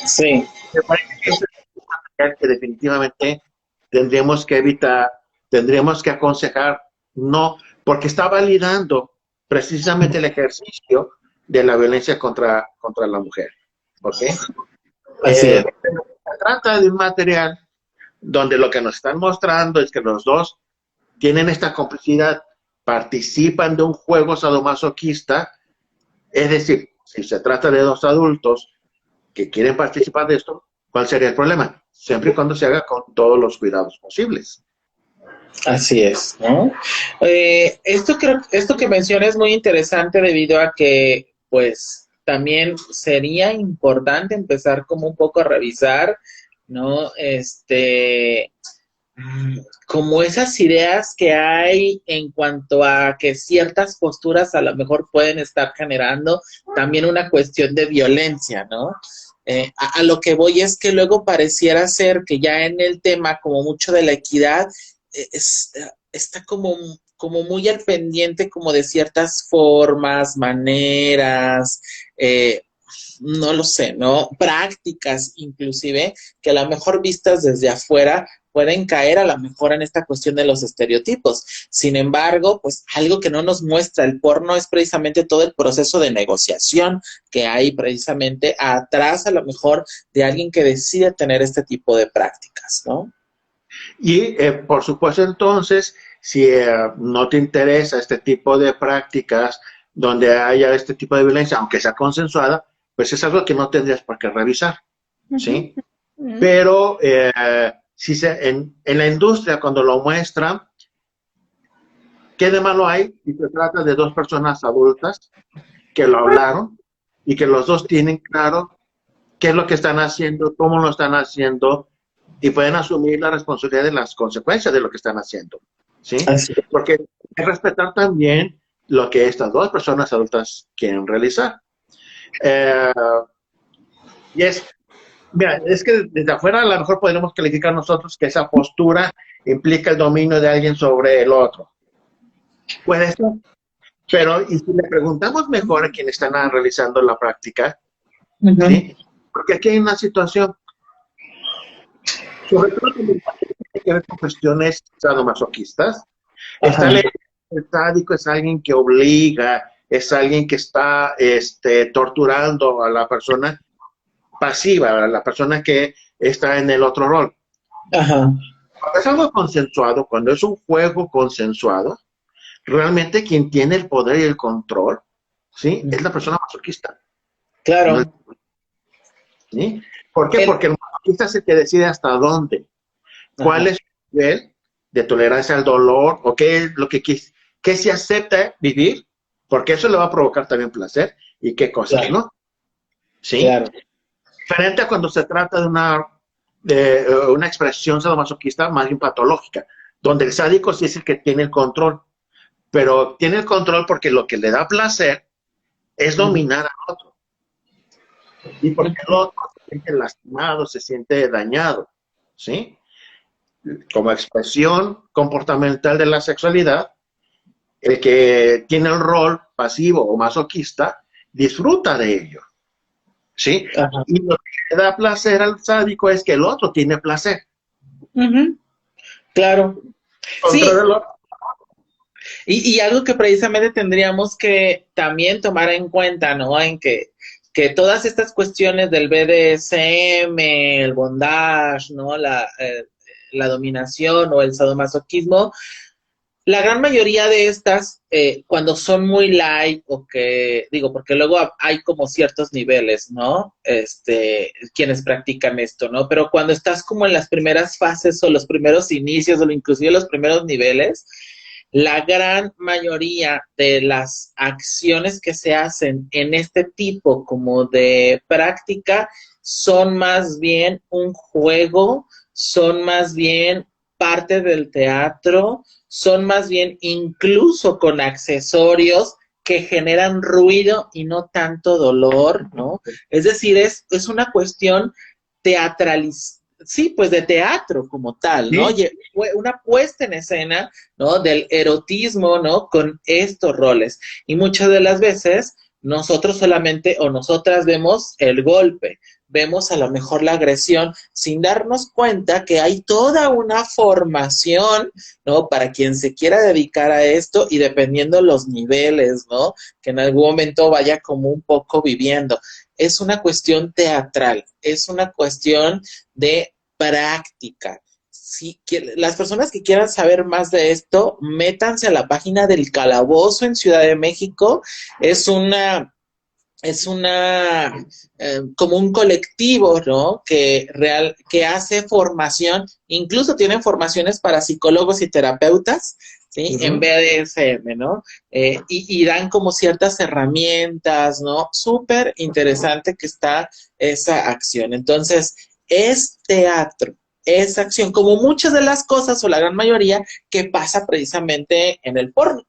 Sí. Me parece que ese es un material que definitivamente tendríamos que evitar, tendríamos que aconsejar no, porque está validando precisamente el ejercicio de la violencia contra la mujer. ¿Ok? Así es. Se trata de un material donde lo que nos están mostrando es que los dos tienen esta complicidad, participan de un juego sadomasoquista, es decir, si se trata de dos adultos que quieren participar de esto, ¿cuál sería el problema? Siempre y cuando se haga con todos los cuidados posibles. Así es, ¿no? Esto que menciona es muy interesante debido a que, pues, también sería importante empezar como un poco a revisar, ¿no? Como esas ideas que hay en cuanto a que ciertas posturas a lo mejor pueden estar generando también una cuestión de violencia, ¿no? A lo que voy es que luego pareciera ser que ya en el tema, como mucho de la equidad, está como muy al pendiente como de ciertas formas, maneras, no lo sé, ¿no? Prácticas inclusive, que a lo mejor vistas desde afuera pueden caer a lo mejor en esta cuestión de los estereotipos. Sin embargo, pues algo que no nos muestra el porno es precisamente todo el proceso de negociación que hay precisamente atrás a lo mejor de alguien que decide tener este tipo de prácticas, ¿no? Y por supuesto entonces, si no te interesa este tipo de prácticas donde haya este tipo de violencia, aunque sea consensuada, pues es algo que no tendrías por qué revisar, Ujú, ¿sí? ujú. Pero si en la industria cuando lo muestran, ¿qué de malo hay si se trata de dos personas adultas que lo hablaron y que los dos tienen claro qué es lo que están haciendo, cómo lo están haciendo y pueden asumir la responsabilidad de las consecuencias de lo que están haciendo, ¿sí? Así es. Porque hay que respetar también lo que estas dos personas adultas quieren realizar. Eh, y mira, es que desde afuera a lo mejor podríamos calificar nosotros que esa postura implica el dominio de alguien sobre el otro. Puede ser, pero y si le preguntamos mejor a quienes están realizando la práctica, Ujú. ¿sí? Porque aquí hay una situación, sobre todo cuando tiene que ver con cuestiones sadomasoquistas. Ajá. El sádico es alguien que obliga, es alguien que está torturando a la persona pasiva, a la persona que está en el otro rol. Ajá. Cuando es algo consensuado, cuando es un juego consensuado, realmente quien tiene el poder y el control, ¿sí? Es la persona masoquista. ¿No? Claro. ¿Sí? ¿Por qué? El, Porque el masoquista es el que decide hasta dónde, cuál ajá. es su nivel de tolerancia al dolor, o qué es lo que se acepta vivir, porque eso le va a provocar también placer, y qué cosas, Claro, ¿no? ¿Sí? claro. Diferente a cuando se trata de una expresión sadomasoquista más bien patológica, donde el sádico sí es el que tiene el control, pero tiene el control porque lo que le da placer es Ujú, dominar al otro, y porque el ujú. otro se siente lastimado, se siente dañado, ¿sí? Como expresión comportamental de la sexualidad, el que tiene el rol pasivo o masoquista disfruta de ello, ¿sí? Ajá. Y lo que le da placer al sádico es que el otro tiene placer. Ujú, claro. Contra Sí, el otro. y algo que precisamente tendríamos que también tomar en cuenta, ¿no? Que todas estas cuestiones del BDSM, el bondage, ¿no? La dominación o el sadomasoquismo, la gran mayoría de estas, cuando son muy light o que, digo, porque luego hay como ciertos niveles, ¿no? Quienes practican esto, ¿no? Pero cuando estás como en las primeras fases o los primeros inicios o inclusive los primeros niveles, la gran mayoría de las acciones que se hacen en este tipo como de práctica son más bien un juego, son más bien parte del teatro, son más bien incluso con accesorios que generan ruido y no tanto dolor, ¿no? Es decir, es una cuestión teatralizada, sí, pues de teatro como tal, ¿no? Sí, Fue una puesta en escena, ¿no? Del erotismo, ¿no? Con estos roles. Y muchas de las veces nosotros solamente o nosotras vemos el golpe, vemos a lo mejor la agresión sin darnos cuenta que hay toda una formación, ¿no? Para quien se quiera dedicar a esto y dependiendo los niveles, ¿no? Que en algún momento vaya como un poco viviendo. Es una cuestión teatral, es una cuestión de práctica. Si las personas que quieran saber más de esto, métanse a la página del Calabozo en Ciudad de México. Es una como un colectivo, ¿no? Que hace formación, incluso tienen formaciones para psicólogos y terapeutas, ¿sí? En uh-huh. BDSM, ¿no? Y dan como ciertas herramientas, ¿no? Súper interesante que está esa acción. Entonces, es teatro, es acción, como muchas de las cosas o la gran mayoría que pasa precisamente en el porno.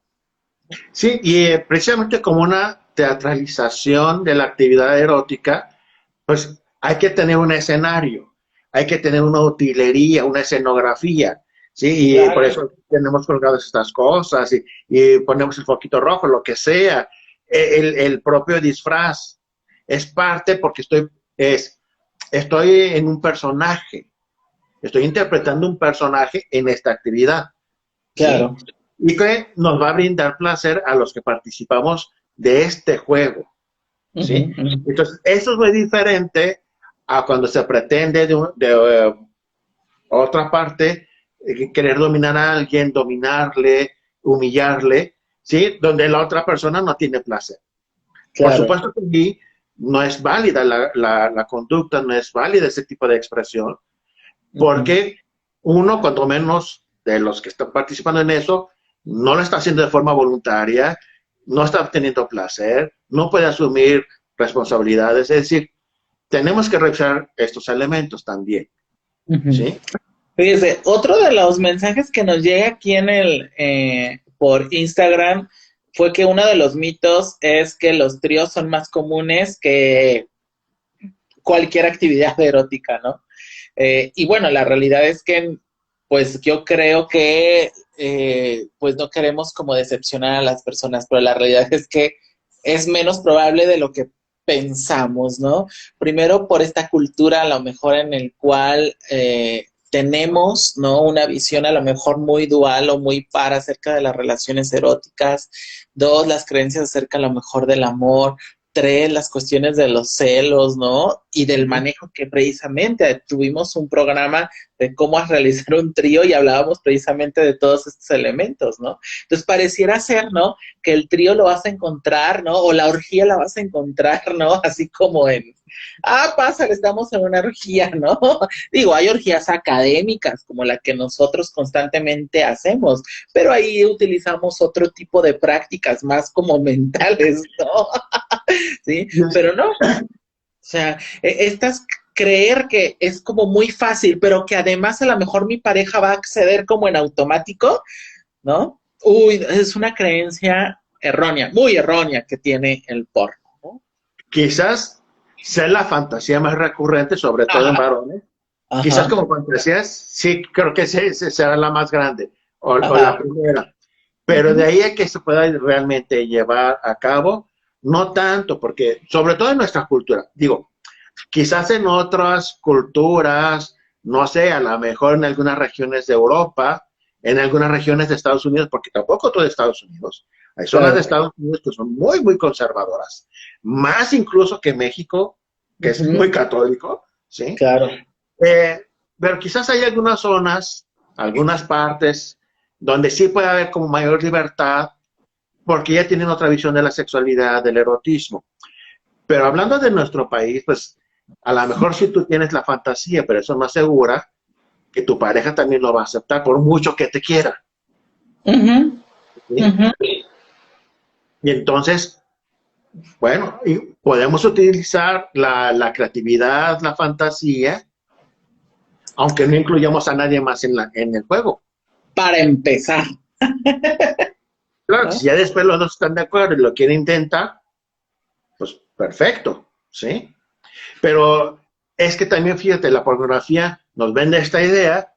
Sí, y precisamente como una teatralización de la actividad erótica, pues hay que tener un escenario, hay que tener una utilería, una escenografía, ¿sí? Y por Claro. eso tenemos colgadas estas cosas y ponemos el foquito rojo, lo que sea. El propio disfraz es parte porque estoy en un personaje, estoy interpretando un personaje en esta actividad, ¿sí? Claro. Y que nos va a brindar placer a los que participamos de este juego, Uh ¿sí? -huh, uh -huh. Entonces, eso es muy diferente a cuando se pretende de otra parte querer dominar a alguien, dominarle, humillarle, ¿sí? Donde la otra persona no tiene placer. Por Claro. supuesto que aquí no es válida la conducta, no es válida ese tipo de expresión, Uh -huh. porque uno, cuando menos de los que están participando en eso, no lo está haciendo de forma voluntaria, no está teniendo placer, no puede asumir responsabilidades. Es decir, tenemos que revisar estos elementos también, Uh -huh. ¿sí? Fíjese, otro de los mensajes que nos llega aquí en por Instagram fue que uno de los mitos es que los tríos son más comunes que cualquier actividad erótica, ¿no? Y bueno, la realidad es que, pues yo creo que, pues no queremos como decepcionar a las personas, pero la realidad es que es menos probable de lo que pensamos, ¿no? Primero por esta cultura a lo mejor en el cual tenemos, ¿no? Una visión a lo mejor muy dual o muy par acerca de las relaciones eróticas. Dos, las creencias acerca a lo mejor del amor. estrés, las cuestiones de los celos, ¿no? Y del manejo que precisamente tuvimos un programa de cómo realizar un trío y hablábamos precisamente de todos estos elementos, ¿no? Entonces pareciera ser, ¿no? Que el trío lo vas a encontrar, ¿no? O la orgía la vas a encontrar, ¿no? Así como pásale, estamos en una orgía, ¿no? Digo, hay orgías académicas como la que nosotros constantemente hacemos, pero ahí utilizamos otro tipo de prácticas más como mentales, ¿no? Sí, pero no, o sea, estas creer que es como muy fácil, pero que además a lo mejor mi pareja va a acceder como en automático, ¿no? Uy, es una creencia errónea, muy errónea que tiene el porno, ¿no? Quizás sea la fantasía más recurrente, sobre todo en Ajá, varones. Quizás ajá, como fantasías, sí, creo que será la más grande o la ajá. primera. Pero de Uh-huh. ahí a que se pueda realmente llevar a cabo, no tanto, porque sobre todo en nuestra cultura, digo, quizás en otras culturas, no sé, a lo mejor en algunas regiones de Europa, en algunas regiones de Estados Unidos, porque tampoco todo Estados Unidos. Hay zonas de Claro. Estados Unidos que son muy, muy conservadoras, más incluso que México, que es Uh-huh. muy católico, ¿sí? Claro. Eh, pero quizás hay algunas zonas, algunas partes, donde sí puede haber como mayor libertad, porque ya tienen otra visión de la sexualidad, del erotismo. Pero hablando de nuestro país, pues a lo mejor si tú tienes la fantasía, pero eso no asegura que tu pareja también lo va a aceptar, por mucho que te quiera. Uh-huh. ¿Sí? Uh-huh. Y entonces, bueno, y podemos utilizar la creatividad, la fantasía, aunque no incluyamos a nadie más en el juego. Para empezar, Claro que ¿no? si ya después los dos están de acuerdo y lo quieren intentar, pues perfecto, ¿sí? Pero es que también, fíjate, la pornografía nos vende esta idea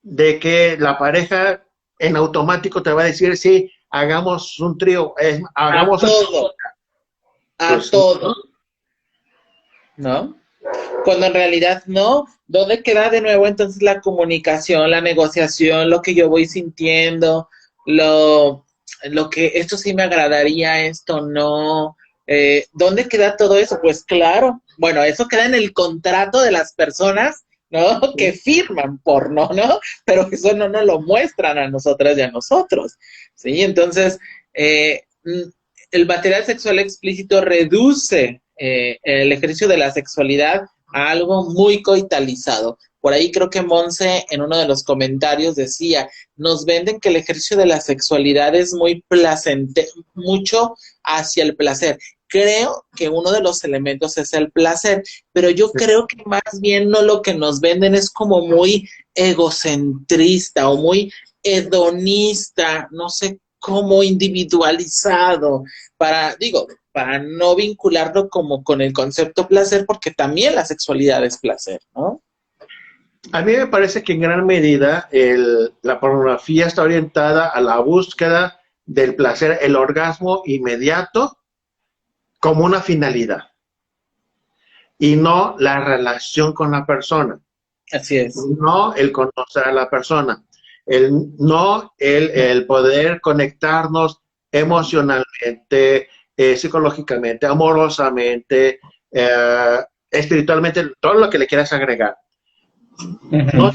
de que la pareja en automático te va a decir, sí, hagamos un trío, A hagamos un... todo, a Pues todo, ¿no? Cuando en realidad no, ¿dónde queda de nuevo entonces la comunicación, la negociación, lo que yo voy sintiendo, lo, lo que esto sí me agradaría, esto no? ¿Dónde queda todo eso? Pues claro, bueno, eso queda en el contrato de las personas, ¿no? Que firman porno, ¿no? Pero eso no nos lo muestran a nosotras y a nosotros, ¿sí? Entonces, el material sexual explícito reduce el ejercicio de la sexualidad a algo muy coitalizado. Por ahí creo que Monse en uno de los comentarios decía, nos venden que el ejercicio de la sexualidad es muy placentero, mucho hacia el placer. Creo que uno de los elementos es el placer, pero yo creo que más bien no lo que nos venden es como muy egocentrista o muy hedonista, no sé cómo individualizado, para no vincularlo como con el concepto placer, porque también la sexualidad es placer, ¿no? a mí me parece que en gran medida la pornografía está orientada a la búsqueda del placer, el orgasmo inmediato como una finalidad y no la relación con la persona, Así es. no el conocer a la persona, no el poder conectarnos emocionalmente, psicológicamente, amorosamente, espiritualmente, todo lo que le quieras agregar. No Uh-huh.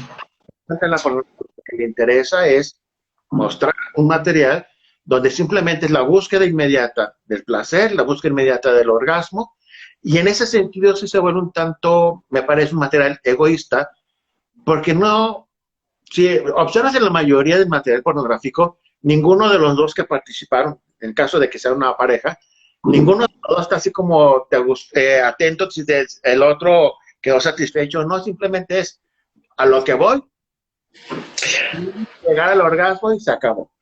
la pornografía, lo que le interesa es mostrar un material donde simplemente es la búsqueda inmediata del placer, la búsqueda inmediata del orgasmo, y en ese sentido sí se vuelve un tanto, me parece un material egoísta, porque no, si observas en la mayoría del material pornográfico, ninguno de los dos que participaron, en caso de que sea una pareja, ninguno de los dos está así como atento si el otro quedó satisfecho, no, simplemente es a lo que voy, llegar al orgasmo y se acabó.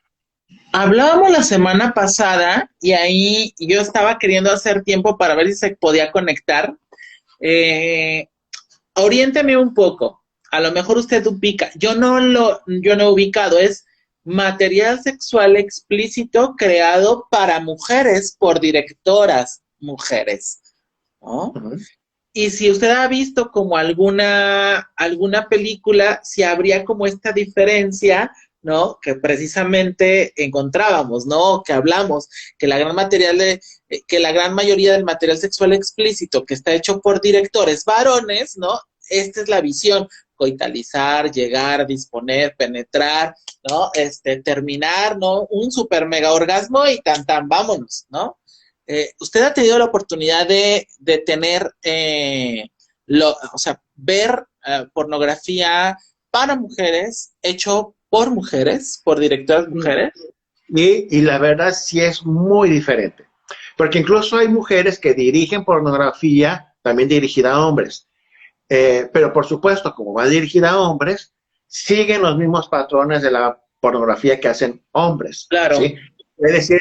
Hablábamos la semana pasada y ahí yo estaba queriendo hacer tiempo para ver si se podía conectar. Eh, Oriénteme un poco. A lo mejor usted ubica. Yo no he ubicado. Es material sexual explícito creado para mujeres por directoras mujeres, ¿no? Uh-huh. Y si usted ha visto como alguna película, si habría como esta diferencia ¿no? Que precisamente encontrábamos, ¿no? Que hablamos, que que la gran mayoría del material sexual explícito que está hecho por directores varones, ¿no? Esta es la visión, coitalizar, llegar, disponer, penetrar, ¿no? Terminar, ¿no? Un super mega orgasmo y tan, vámonos, ¿no? ¿Usted ha tenido la oportunidad de tener, o sea, ver pornografía para mujeres, hecho por mujeres, por directoras mujeres? Y la verdad sí es muy diferente. Porque incluso hay mujeres que dirigen pornografía también dirigida a hombres. Pero por supuesto, como va dirigida a hombres, siguen los mismos patrones de la pornografía que hacen hombres. Claro. ¿Sí? Es decir,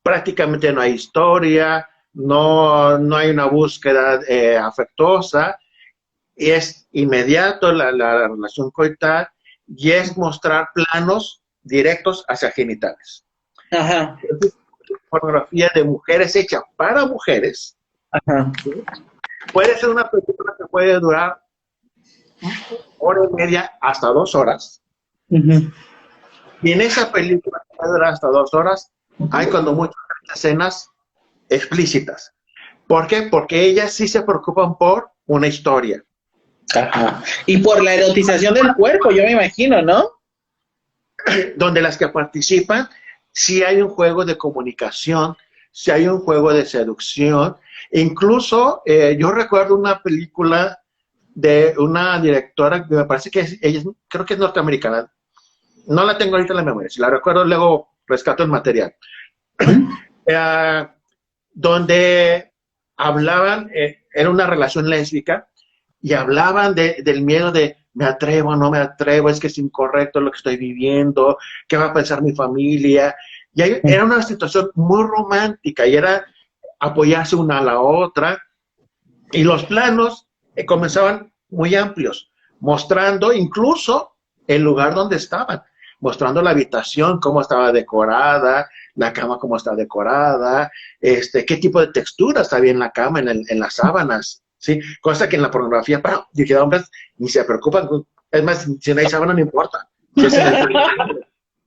prácticamente no hay historia, no hay una búsqueda afectuosa, y es inmediato la relación coital y es mostrar planos directos hacia genitales. Ajá. Es pornografía de mujeres hecha para mujeres. Ajá. ¿Sí? Puede ser una película que puede durar 1 hora y media hasta 2 horas. Uh-huh. Y en esa película que puede durar hasta 2 horas, hay cuando muchas escenas explícitas. ¿Por qué? Porque ellas sí se preocupan por una historia. Ajá. Y por la erotización del cuerpo, yo me imagino, ¿no? Donde las que participan, sí hay un juego de comunicación, sí hay un juego de seducción. Incluso yo recuerdo una película de una directora, que me parece que creo que es norteamericana. No la tengo ahorita en la memoria. Si la recuerdo, luego rescato el material. Donde hablaban, era una relación lésbica, y hablaban del miedo de me atrevo, no me atrevo, es que es incorrecto lo que estoy viviendo, qué va a pensar mi familia. Y era una situación muy romántica y era apoyarse una a la otra. Y los planos comenzaban muy amplios, mostrando incluso el lugar donde estaban, mostrando la habitación, cómo estaba decorada, la cama cómo está decorada, qué tipo de texturas había en la cama, en las sábanas. ¿Sí? Cosa que en la pornografía, para dirigida a hombres, ni se preocupan. Es más, si no hay sábana, no importa. Si es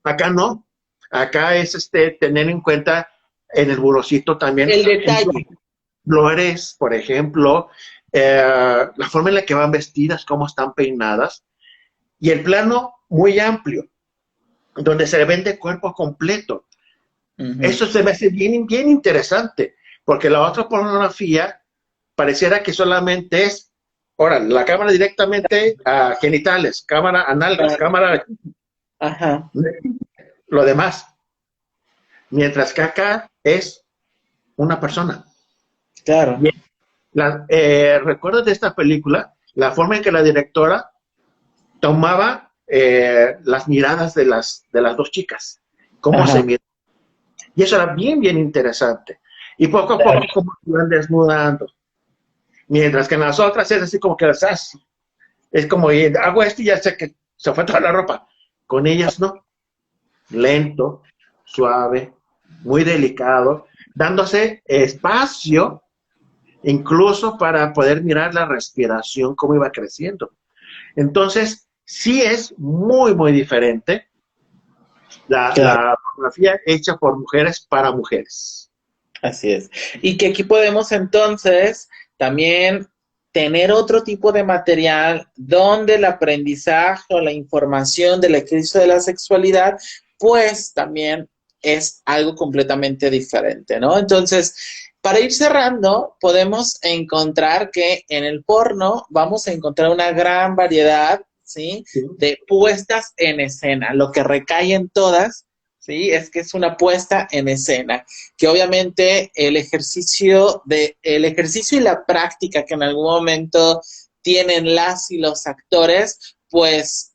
acá no. Acá es tener en cuenta en el burocito también. El detalle. Flores, por ejemplo, la forma en la que van vestidas, cómo están peinadas. Y el plano muy amplio, donde se vende cuerpo completo. Uh-huh. Eso se me hace bien, bien interesante, porque la otra pornografía pareciera que solamente es, ahora, la cámara directamente a genitales, cámara a nalgas, cámara... Ajá. Lo demás. Mientras que acá es una persona. Claro. Recuerdo de esta película, la forma en que la directora tomaba las miradas de las dos chicas, cómo Ajá. se miraban. Y eso era bien, bien interesante. Y poco a poco como se iban desnudando. Mientras que en las otras es así como que es como hago esto y ya sé que se fue toda la ropa. Con ellas no. Lento, suave, muy delicado, dándose espacio incluso para poder mirar la respiración, cómo iba creciendo. Entonces, sí es muy, muy diferente la fotografía hecha por mujeres para mujeres. Así es. Y que aquí podemos entonces también tener otro tipo de material donde el aprendizaje o la información del ejercicio de la sexualidad, pues también es algo completamente diferente, ¿no? Entonces, para ir cerrando, podemos encontrar que en el porno vamos a encontrar una gran variedad, ¿sí? De puestas en escena. Lo que recae en todas, ¿sí? Es que es una puesta en escena, que obviamente el ejercicio y la práctica que en algún momento tienen las y los actores, pues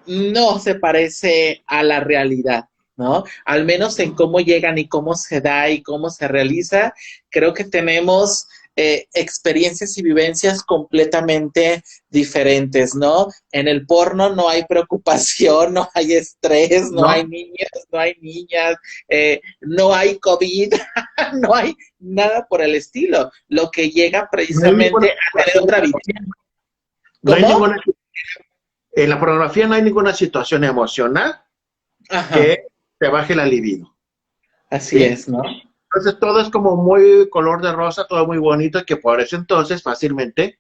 no se parece a la realidad, ¿no? Al menos en cómo llegan y cómo se da y cómo se realiza, creo que tenemos experiencias y vivencias completamente diferentes, ¿no? En el porno no hay preocupación, no hay estrés, no hay niños, no hay niñas, no hay COVID, no hay nada por el estilo. Lo que llega precisamente a tener otra visión. No hay ninguna, En la pornografía no hay ninguna situación emocional Ajá, que te baje la libido, así ¿sí? es, ¿no? Entonces todo es como muy color de rosa, todo muy bonito, que por eso entonces fácilmente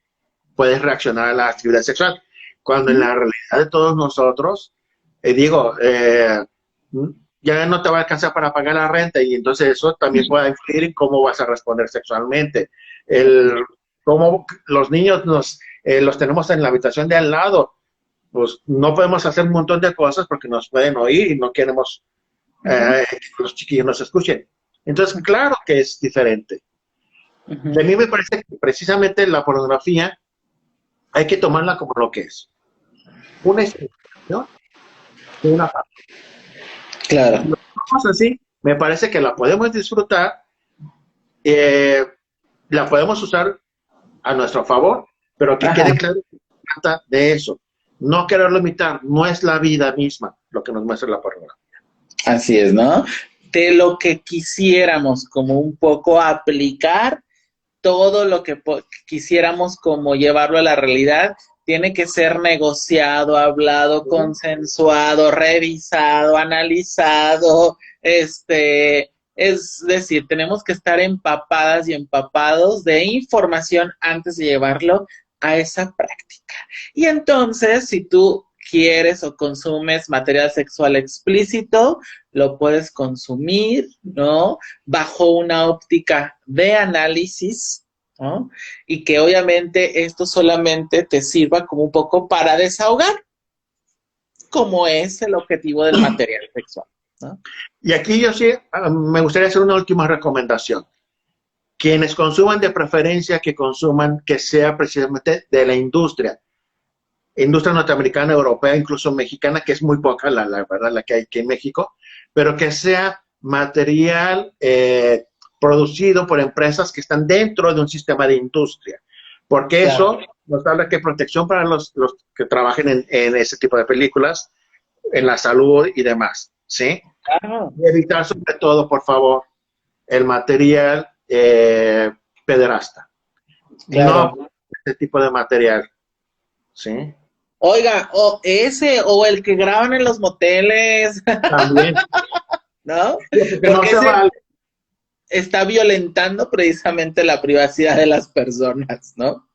puedes reaccionar a la actividad sexual. Cuando en la realidad de todos nosotros, digo, ya no te va a alcanzar para pagar la renta y entonces eso también puede influir en cómo vas a responder sexualmente. El, cómo los niños los tenemos en la habitación de al lado, pues no podemos hacer un montón de cosas porque nos pueden oír y no queremos Ujú, que los chiquillos nos escuchen. Entonces, ujú, claro que es diferente. ujú. De mí me parece que precisamente la pornografía hay que tomarla como lo que es. Una expresión de una parte. Claro. Si lo tomamos así, me parece que la podemos disfrutar, eh, la podemos usar a nuestro favor, pero que Ajá. quede claro que se trata de eso. No querer limitar, no es la vida misma lo que nos muestra la pornografía. Así es, ¿no? De lo que quisiéramos como un poco aplicar, todo lo que quisiéramos como llevarlo a la realidad, tiene que ser negociado, hablado, consensuado, revisado, analizado, es decir, tenemos que estar empapadas y empapados de información antes de llevarlo a esa práctica. Y entonces, si tú quieres o consumes material sexual explícito, lo puedes consumir, ¿no? Bajo una óptica de análisis, ¿no? Y que obviamente esto solamente te sirva como un poco para desahogar, como es el objetivo del material sexual, ¿no? Y aquí yo sí me gustaría hacer una última recomendación. Quienes consuman de preferencia que consuman que sea precisamente de la industria norteamericana, europea, incluso mexicana, que es muy poca, la verdad, la que hay aquí en México, pero que sea material producido por empresas que están dentro de un sistema de industria, porque Claro. eso nos habla que protección para los que trabajen en ese tipo de películas, en la salud y demás, ¿sí? Claro, Y evitar sobre todo, por favor, el material pederasta. No claro. ese tipo de material, ¿sí? Oiga, o ese, o el que graban en los moteles, También, ¿no? porque no Porque se ese vale. está violentando precisamente la privacidad de las personas, ¿no?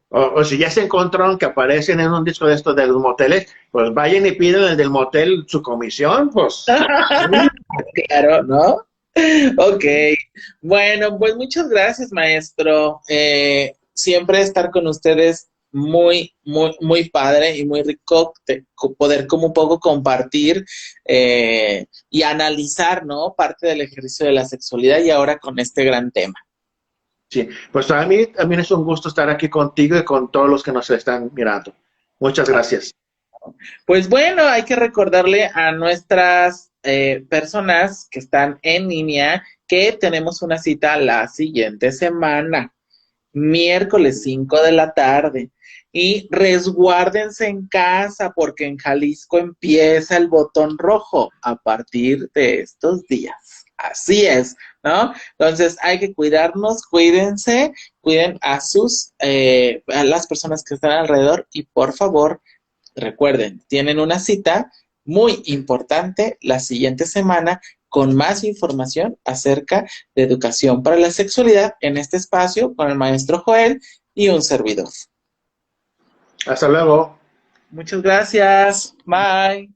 O si ya se encontraron que aparecen en un disco de estos de los moteles, pues vayan y piden el del motel su comisión, pues. Claro, ¿no? Ok, bueno, pues muchas gracias, maestro. Siempre estar con ustedes muy, muy, muy padre y muy rico poder como un poco compartir y analizar, ¿no? Parte del ejercicio de la sexualidad y ahora con este gran tema. Sí, pues a mí también es un gusto estar aquí contigo y con todos los que nos están mirando. Muchas gracias. Pues bueno, hay que recordarle a nuestras personas que están en línea que tenemos una cita la siguiente semana, miércoles 5 de la tarde. Y resguárdense en casa porque en Jalisco empieza el botón rojo a partir de estos días. Así es, ¿no? Entonces hay que cuidarnos, cuídense, cuiden a las personas que están alrededor y por favor, recuerden, tienen una cita muy importante la siguiente semana con más información acerca de educación para la sexualidad en este espacio con el maestro Joel y un servidor. Hasta luego. Muchas gracias. Bye.